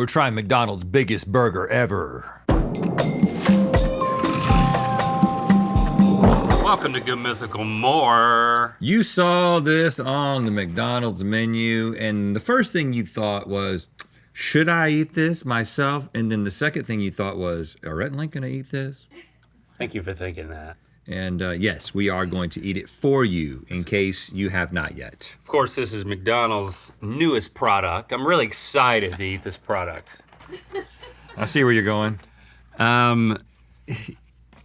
We're trying McDonald's biggest burger ever. Welcome to Good Mythical More. You saw this on the McDonald's menu, and the first thing you thought was, should I eat this myself? And then the second thing you thought was, are Rhett and Link gonna eat this? Thank you for thinking that. And yes, we are going to eat it for you in case you have not yet. Of course, this is McDonald's newest product. I'm really excited to eat this product. I see where you're going. I'm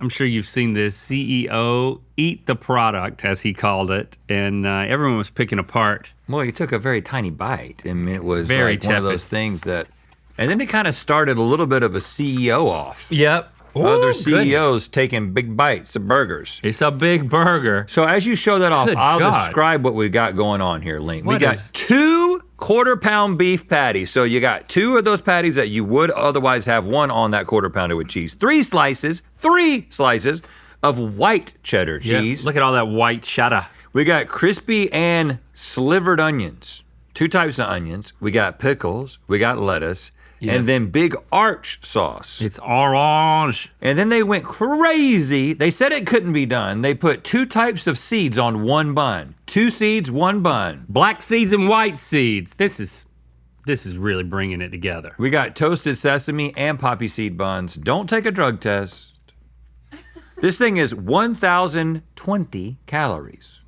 sure you've seen this. CEO eat the product, as he called it, and everyone was picking apart. Well, he took a very tiny bite. I mean, it was Very like one of tepid. those things that, and then it kind of started a little bit of a CEO off. Yep. Other CEOs taking big bites of burgers. It's a big burger. So as you show that off, Good I'll God. describe what we got going on here, Link. We What got is- 2 quarter-pound beef patties. So you got 2 of those patties that you would otherwise have one on that quarter pounder with cheese. 3 slices of white cheddar cheese. Yeah, look at all that white cheddar. We got crispy and slivered onions. 2 types of onions. We got pickles, we got lettuce, Yes. and then big arch sauce. It's orange. And then they went crazy. They said it couldn't be done. They put 2 types of seeds on one bun. 2 seeds, 1 bun. Black seeds and white seeds. This is really bringing it together. We got toasted sesame and poppy seed buns. Don't take a drug test. This thing is 1,020 calories.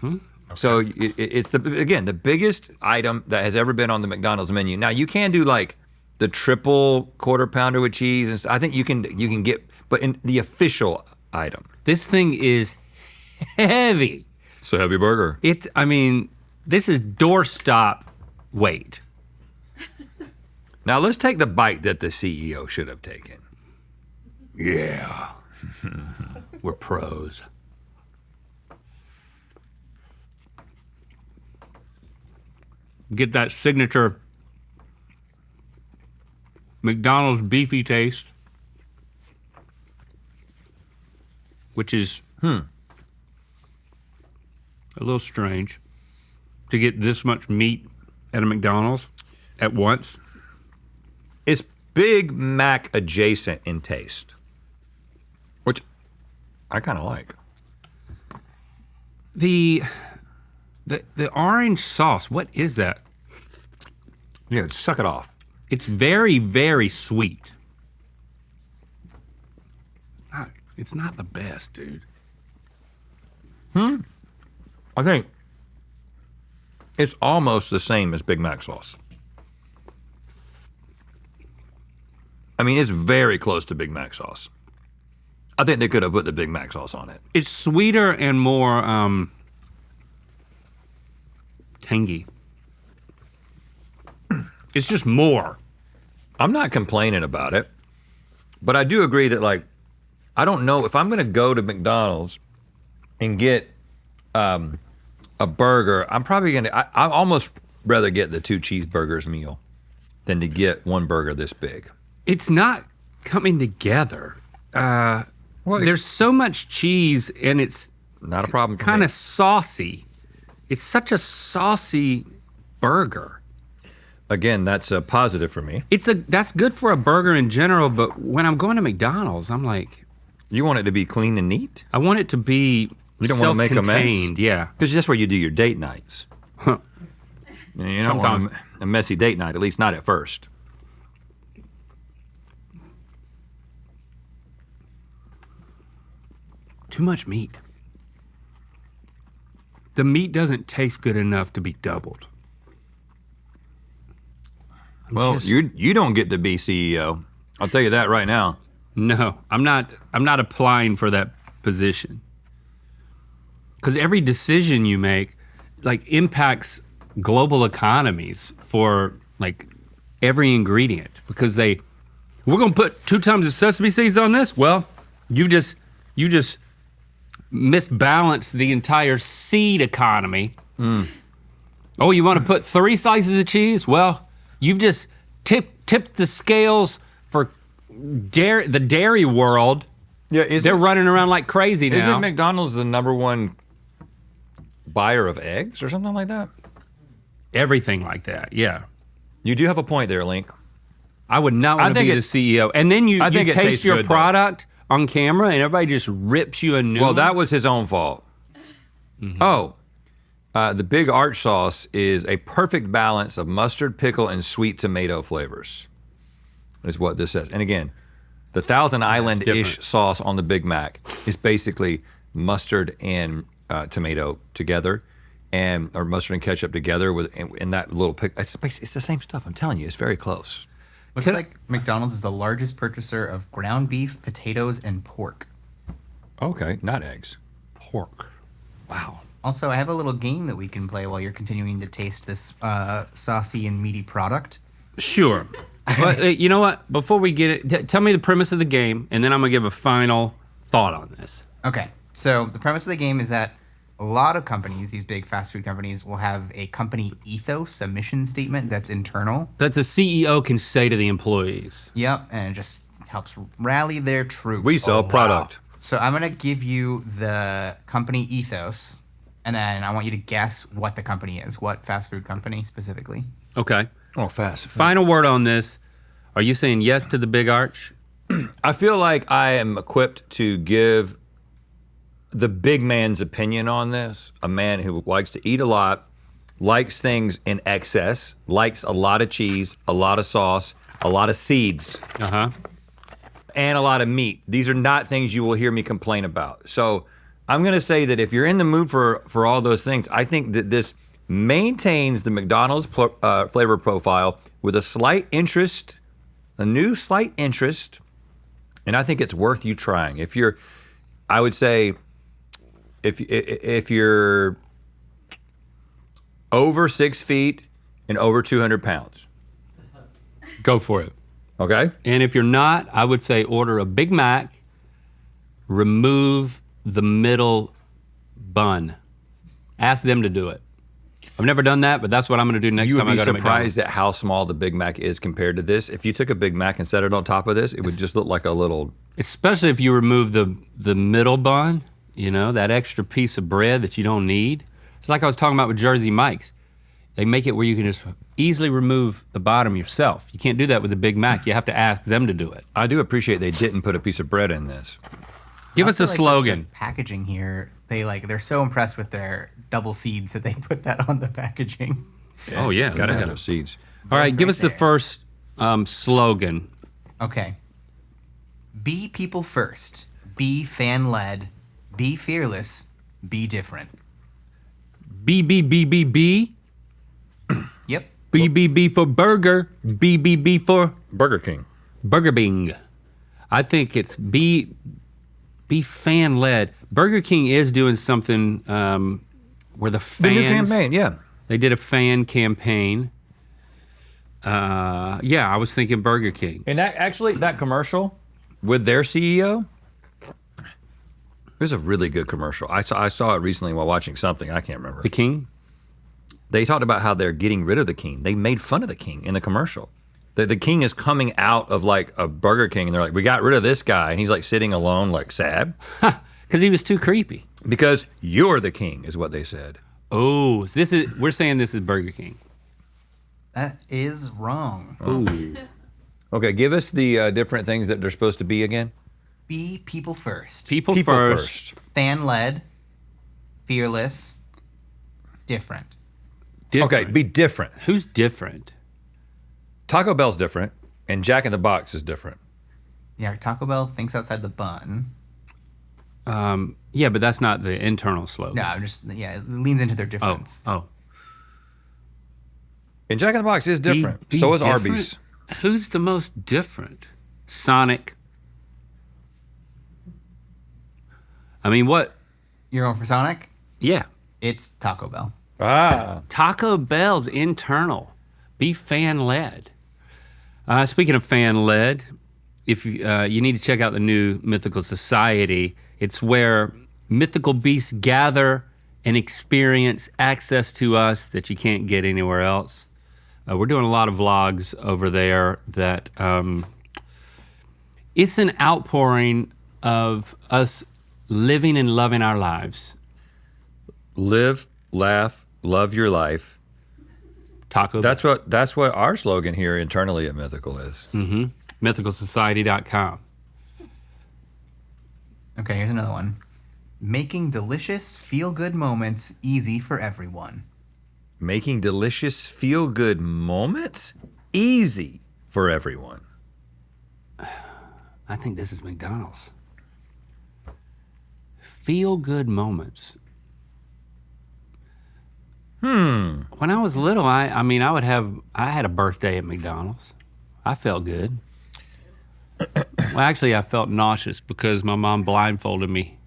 Okay. So it's the biggest item that has ever been on the McDonald's menu. Now you can do like the triple quarter pounder with cheese, and I think you can get, but in the official item. This thing is heavy. It's a heavy burger. This is doorstop weight. Now let's take the bite that the CEO should have taken. Yeah. We're pros. Get that signature McDonald's beefy taste, which is a little strange to get this much meat at a McDonald's at once. It's Big Mac adjacent in taste, which I kind of like. The orange sauce, what is that? Yeah, suck it off. It's very, very sweet. It's not the best, dude. I think it's almost the same as Big Mac sauce. I mean, it's very close to Big Mac sauce. I think they could have put the Big Mac sauce on it. It's sweeter and more tangy. It's just more. I'm not complaining about it, but I do agree that, like, I don't know if I'm gonna go to McDonald's and get a burger, I'm probably gonna, I almost rather get the 2 cheeseburgers meal than to get 1 burger this big. It's not coming together. There's so much cheese and it's Not a problem for kind me. of saucy. It's such a saucy burger. Again, that's a positive for me. That's good for a burger in general, but when I'm going to McDonald's, I'm like, You want it to be clean and neat? I want it to be You don't want to make a mess? self-contained, yeah. Because that's where you do your date nights. Huh. You don't want a messy date night, at least not at first. Too much meat. The meat doesn't taste good enough to be doubled. Well, you don't get to be CEO. I'll tell you that right now. No, I'm not applying for that position. Because every decision you make, like, impacts global economies for, like, every ingredient. Because we're gonna put 2 times the sesame seeds on this? Well, you just misbalanced the entire seed economy. Oh, you wanna put 3 slices of cheese? Well, you've just tipped the scales for the dairy world. Yeah, They're running around like crazy now. Isn't McDonald's the #1 buyer of eggs or something like that? Everything like that, yeah. You do have a point there, Link. I would not want to think be the CEO. And then you think it taste tastes your good, though. product on camera and everybody just rips you a new Well, one. that was his own fault. The Big Arch sauce is a perfect balance of mustard, pickle, and sweet tomato flavors, is what this says. And again, the Thousand Island-ish different. sauce on the Big Mac is basically mustard and tomato together, or mustard and ketchup together with in that little pick. It's the same stuff. I'm telling you, it's very close. Looks like McDonald's is the largest purchaser of ground beef, potatoes, and pork. Okay, not eggs. pork. Wow. Also, I have a little game that we can play while you're continuing to taste this saucy and meaty product. Sure. But you know what? Before we get it, tell me the premise of the game, and then I'm going to give a final thought on this. Okay, so the premise of the game is that a lot of companies, these big fast food companies, will have a company ethos, a mission statement that's internal. That the CEO can say to the employees. Yep, and it just helps rally their troops. We sell product. So I'm going to give you the company ethos, and then I want you to guess what the company is, what fast food company specifically. Okay. Oh, fast. Final word on this. Are you saying yes to the Big Arch? I feel like I am equipped to give the big man's opinion on this. A man who likes to eat a lot, likes things in excess, likes a lot of cheese, a lot of sauce, a lot of seeds, Uh-huh. and a lot of meat. These are not things you will hear me complain about. So I'm going to say that if you're in the mood for all those things, I think that this maintains the McDonald's flavor profile with a slight interest, a new slight interest, and I think it's worth you trying. If you're, I would say, if you're over 6 feet and over 200 pounds, Go for it. okay? And if you're not, I would say order a Big Mac, remove the middle bun. Ask them to do it. I've never done that, but that's what I'm gonna do next You would time I be go to McDonald's. surprised at how small the Big Mac is compared to this. If you took a Big Mac and set it on top of this, it would just look like a little. Especially if you remove the middle bun, you know, that extra piece of bread that you don't need. It's like I was talking about with Jersey Mike's. They make it where you can just easily remove the bottom yourself. You can't do that with the Big Mac. You have to ask them to do it. I do appreciate they didn't put a piece of bread in this. Give us a Also, like, slogan. the packaging here, they're so impressed with their double seeds that they put that on the packaging. Oh yeah, Gotta yeah. have those seeds. All right, give right us the there. first slogan. Okay. Be people first. Be fan led. Be fearless. Be different. B B B B B. Yep. B B B for burger. B B B for Burger King. Burger Bing. I think it's be fan led. Burger King is doing something where the fans. The new campaign, yeah. They did a fan campaign. Yeah, I was thinking Burger King. And that commercial with their CEO, it was a really good commercial. I saw it recently while watching something. I can't remember. The King? They talked about how they're getting rid of the King. They made fun of the King in the commercial. The King is coming out of like a Burger King, and they're like, we got rid of this guy, and he's like sitting alone, like sad. Because he was too creepy. Because you're the King, is what they said. Oh, so we're saying this is Burger King. That is wrong. Ooh. Okay, give us the different things that they're supposed to be again. Be people first. People first. Fan led. Fearless. Different. Different. Okay, be different. Who's different? Taco Bell's different, and Jack in the Box is different. Yeah, Taco Bell thinks outside the bun. Yeah, but that's not the internal slogan. No, it leans into their Oh, difference. oh. And Jack in the Box is different. Be so is different? Arby's. Who's the most different? Sonic. I mean, what? You're going for Sonic? Yeah. It's Taco Bell. Ah. Taco Bell's internal. Be fan-led. Speaking of fan-led, if you need to check out the new Mythical Society, it's where mythical beasts gather and experience access to us that you can't get anywhere else. We're doing a lot of vlogs over there that it's an outpouring of us living and loving our lives. Live, laugh, love your life. Taco. That's what our slogan here internally at Mythical is. MythicalSociety.com. Okay, here's another one. Making delicious, feel-good moments easy for everyone. Making delicious, feel-good moments easy for everyone. I think this is McDonald's. Feel good moments. When I was little, I had a birthday at McDonald's. I felt good. Well, actually, I felt nauseous because my mom blindfolded me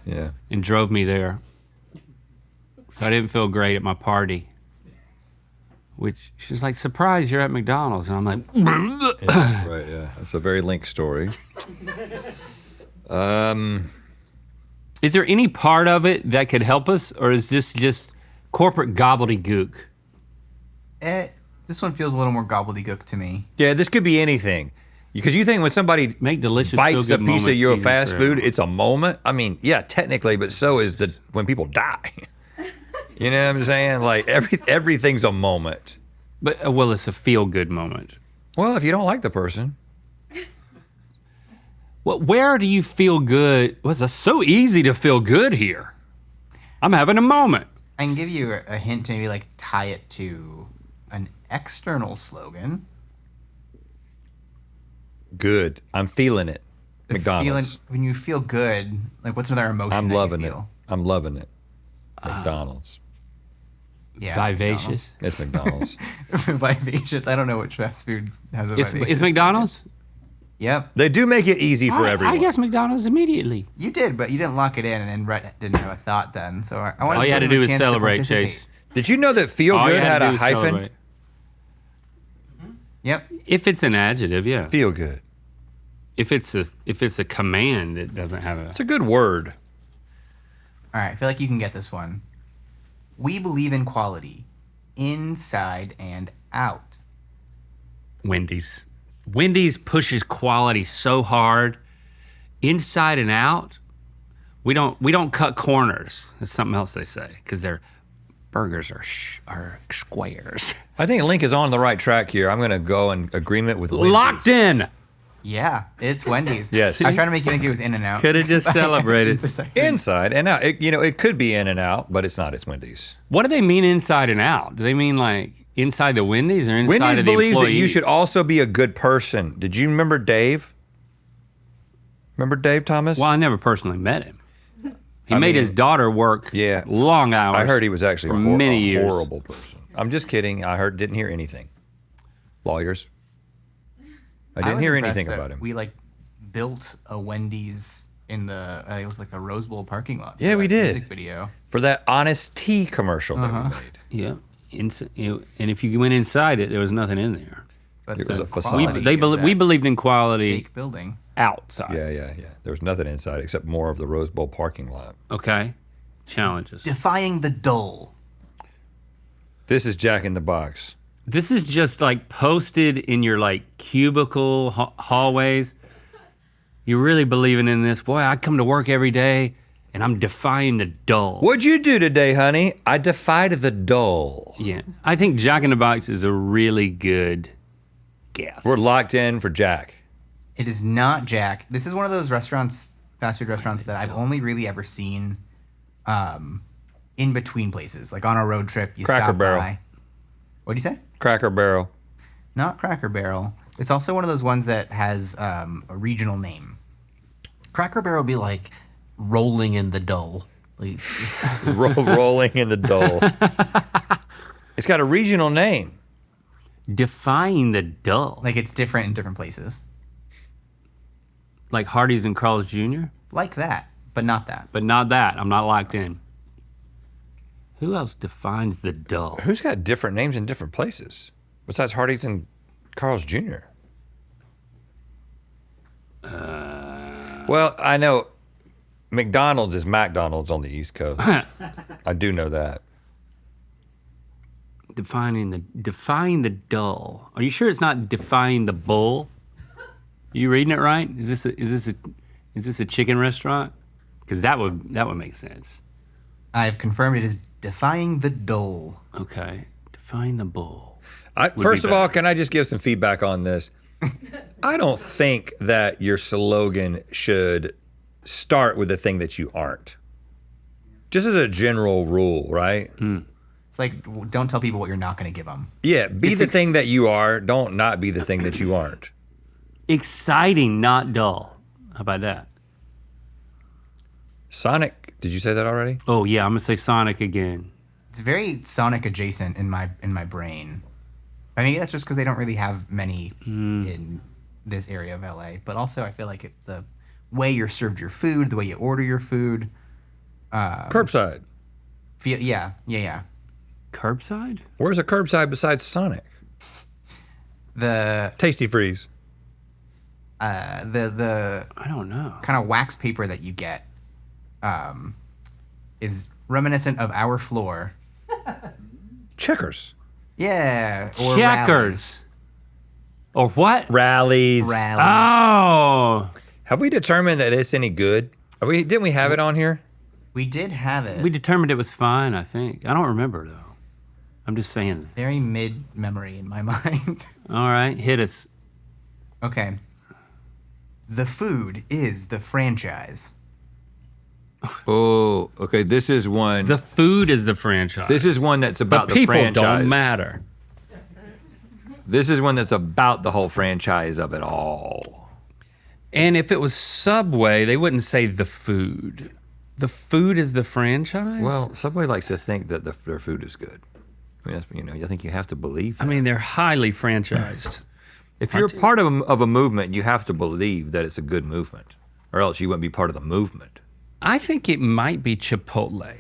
Yeah. and drove me there. So I didn't feel great at my party. Which she's like, surprise, you're at McDonald's. And I'm like, Yeah, right, yeah. That's a very linked story. is there any part of it that could help us? Or is this just corporate gobbledygook? This one feels a little more gobbledygook to me. Yeah, this could be anything. Because you think when somebody Make delicious bites a feel-good piece of moments your easy fast for food, everyone. it's a moment. I mean, yeah, technically, but so is when people die. You know what I'm saying? Like everything's a moment. But well, it's a feel good moment. Well, if you don't like the person, Well, where do you feel good? Was it so easy to feel good here? I'm having a moment. I can give you a hint to maybe like tie it to an external slogan. good. I'm feeling it. The McDonald's. when you feel good, like what's another emotion? I'm that you loving it. feel? I'm loving it. McDonald's. Yeah, Vivacious. It's McDonald's. Vivacious. I don't know which fast food has a It's vivacious. McDonald's? Yep, They do make it easy for everyone. I guess McDonald's immediately. you did, but you didn't lock it in, and then Brett didn't have a thought then. So I wanted All you had to give him do a was chance to celebrate, participate. Chase. Did you know that feel All you good had to do a is hyphen? celebrate. Yep. If it's an adjective, yeah. Feel good. If it's a command, it doesn't have a. It's a good word. All right, I feel like you can get this one. We believe in quality, inside and out. Wendy's. Wendy's pushes quality so hard, inside and out. We don't cut corners. That's something else they say because their burgers are squares. I think Link is on the right track here. I'm going to go in agreement with Link. Locked in. Yeah, it's Wendy's. Yes. I'm trying to make you think it was In and Out. Could have just celebrated. Inside and out. It could be in and out, but it's not. It's Wendy's. What do they mean inside and out? Do they mean like inside the Wendy's or inside Wendy's of the believes that you employees? should also be a good person. Did you remember Dave? Remember Dave Thomas? Well, I never personally met him. He I made mean, his daughter work yeah. long hours. I heard he was actually for many a years. horrible person. I'm just kidding. Didn't hear anything. Lawyers. I didn't was hear impressed anything that about him. We built a Wendy's in the it was like the Rose Bowl parking lot. for Yeah, we that did. Music video. For that Honest Tea commercial that we made. Yeah. And if you went inside it, there was nothing in there. But It was the a facade. quality We of that believed in quality fake building. outside. Yeah. There was nothing inside except more of the Rose Bowl parking lot. Okay. Challenges. Defying the dull. This is Jack in the Box. This is just like posted in your cubicle hallways. You're really believing in this. Boy, I come to work every day and I'm defying the dull. What'd you do today, honey? I defied the dull. Yeah. I think Jack in the Box is a really good guess. We're locked in for Jack. It is not Jack. This is one of those restaurants, fast food restaurants, that I've only really ever seen in between places. Like on a road trip, you Cracker stop Barrel. by. What do you say? Cracker Barrel. Not Cracker Barrel. It's also one of those ones that has a regional name. Cracker Barrel be like rolling in the dough. Like, Rolling in the dull. It's got a regional name. defying the dull. Like it's different in different places. Like Hardee's and Carl's Jr., Like that, but not that. but not that. I'm not locked in. Who else defines the dull? Who's got different names in different places? Besides Hardee's and Carl's Jr. Well, I know McDonald's is McDonald's on the East Coast. I do know that. Defying the dull. Are you sure it's not defying the bull? Are you reading it right? Is this a chicken restaurant? Because that would make sense. I have confirmed it is Defying the dull. Okay. Define the bull. First be of all, better. can I just give some feedback on this? I don't think that your slogan should start with the thing that you aren't. Just as a general rule, right? It's like, don't tell people what you're not going to give them. Yeah, be It's the thing that you are. Don't not be the thing that you aren't. Exciting, not dull. How about that? Sonic, did you say that already? Oh yeah, I'm gonna say Sonic again. It's very Sonic adjacent in my brain. I mean, that's just because they don't really have many in this area of LA. But also, I feel like the way you're served your food, the way you order your food. Curbside. Yeah. Curbside? Where's a curbside besides Sonic? The Tasty Freeze. the I don't know. kind of wax paper that you get is reminiscent of our floor. Checkers. Yeah. Or Checkers. Or what? Rallies. Rallies. Oh, Have we determined that it's any good? Didn't we have it on here? We did have it. we determined it was fine. I think. I don't remember though. I'm just saying. Very mid memory in my mind. All right, hit us. Okay. The food is the franchise. Oh, okay. This is one. The food is the franchise. This is one that's the about the people franchise. don't matter. This is one that's about the whole franchise of it all. And if it was Subway, they wouldn't say the food. The food is the franchise. Well, Subway likes to think that their food is good. I mean, I think you have to believe that. I mean, they're highly franchised. If you're part of a movement, you have to believe that it's a good movement, or else you wouldn't be part of the movement. I think it might be Chipotle.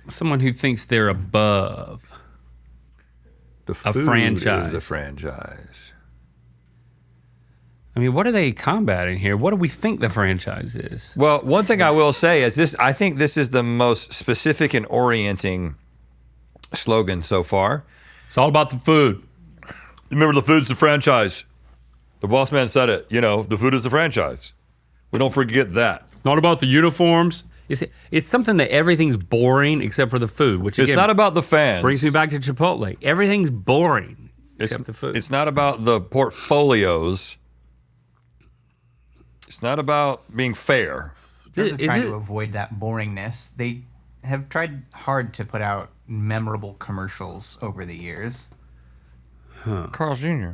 Someone who thinks they're above. The food franchise. is the franchise. I mean, what are they combating here? What do we think the franchise is? Well, one thing I will say is this: I think this is the most specific and orienting slogan so far. It's all about the food. Remember, the food's the franchise. The boss man said it. You know, the food is the franchise. We don't forget that. Not about the uniforms. It's something that everything's boring except for the food, which It's again, not about the fans. brings me back to Chipotle. Everything's boring except the food. It's not about the portfolios. It's not about being fair. In terms of Is trying it- to avoid that boringness, they have tried hard to put out memorable commercials over the years. Carl's Jr.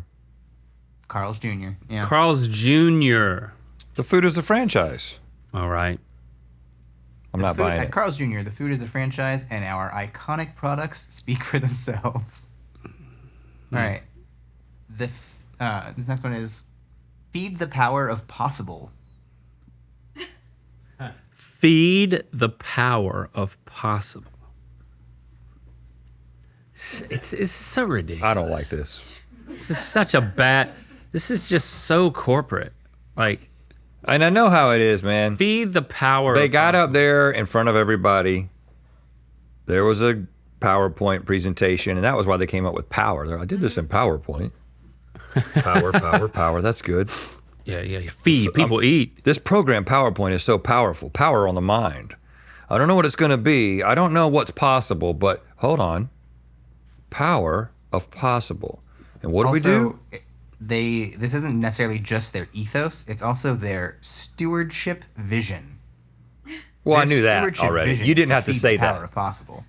Carl's Jr. Yeah. Carl's Jr. The food is the franchise. All right. I'm not buying At it. Carl's Jr., the food is the franchise, and our iconic products speak for themselves. All right. This next one is feed the power of possible. Feed the power of possible. It's so ridiculous. I don't like this. This is such a bad. This is just so corporate. Like, And I know how it is, man. feed the power. They of got possible. up there in front of everybody. There was a PowerPoint presentation, and that was why they came up with power. I did this in PowerPoint. Power. That's good. Yeah. Feed people eat. This program, PowerPoint, is so powerful. Power on the mind. I don't know what it's going to be. I don't know what's possible, but hold on. Power of possible. And what do we do? This isn't necessarily just their ethos, it's also their stewardship vision. Well, I Their knew that stewardship already. vision You is didn't have to feed say the power that. of possible.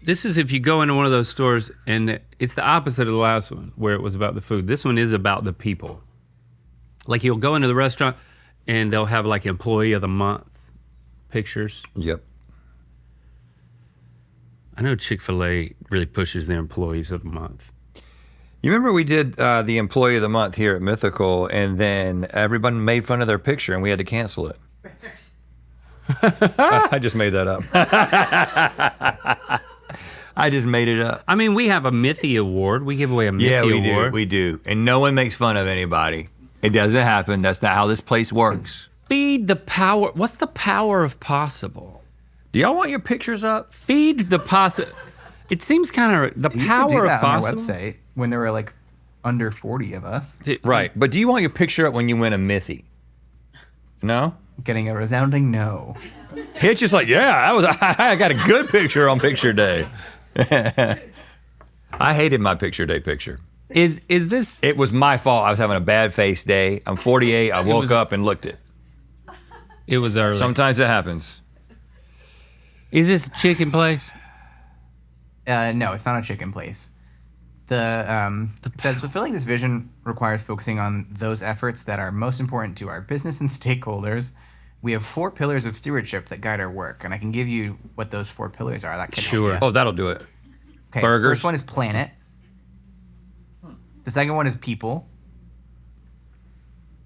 This is if you go into one of those stores and it's the opposite of the last one where it was about the food. This one is about the people. Like you'll go into the restaurant and they'll have like employee of the month pictures. Yep. I know Chick-fil-A really pushes their employees of the month. You remember we did the Employee of the Month here at Mythical, and then everyone made fun of their picture, and we had to cancel it. I just made that up. I just made it up. I mean, we have a Mythy award. We give away a Mythy Yeah, we award. do. We do. And no one makes fun of anybody. It doesn't happen. That's not how this place works. Feed the power. What's the power of possible? Do y'all want your pictures up? Feed the possible. It seems kind of the We used power to do that of on our possible. website when there were like under 40 of us. Right. But do you want your picture up when you win a Mythy? No? Getting a resounding no. Hitch is like, yeah, I got a good picture on picture day. I hated my picture day picture. Is this? It was my fault. I was having a bad face day. I'm 48. I woke up and looked it. It was early. Sometimes it happens. Is this a chicken place? No, it's not a chicken place. It says fulfilling this vision requires focusing on those efforts that are most important to our business and stakeholders. We have 4 pillars of stewardship that guide our work, and I can give you what those 4 pillars are. That can help Sure. you. Oh, that'll do it. Okay, Burgers. First one is planet. The second one is people.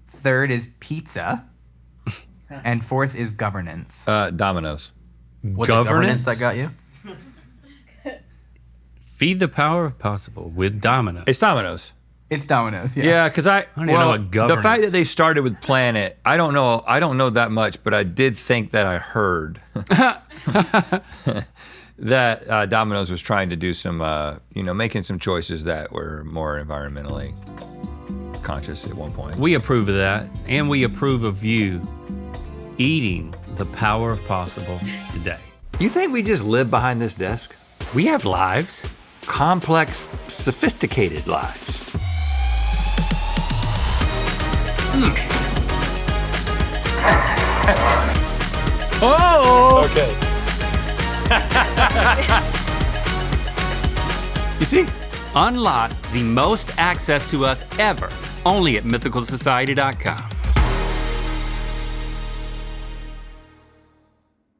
Third is pizza. And fourth is governance. Domino's. Was it governance that got you? Feed the power of possible with Domino. It's Domino's. It's Domino's. Yeah. Yeah, because I don't even know what the governance. fact that they started with Planet, I don't know that much, but I did think that I heard that Domino's was trying to do some, making some choices that were more environmentally conscious at one point. We approve of that, and we approve of you eating the power of possible today. You think we just live behind this desk? We have lives. Complex, sophisticated lives. Oh! Okay. You see? Unlock the most access to us ever, only at mythicalsociety.com.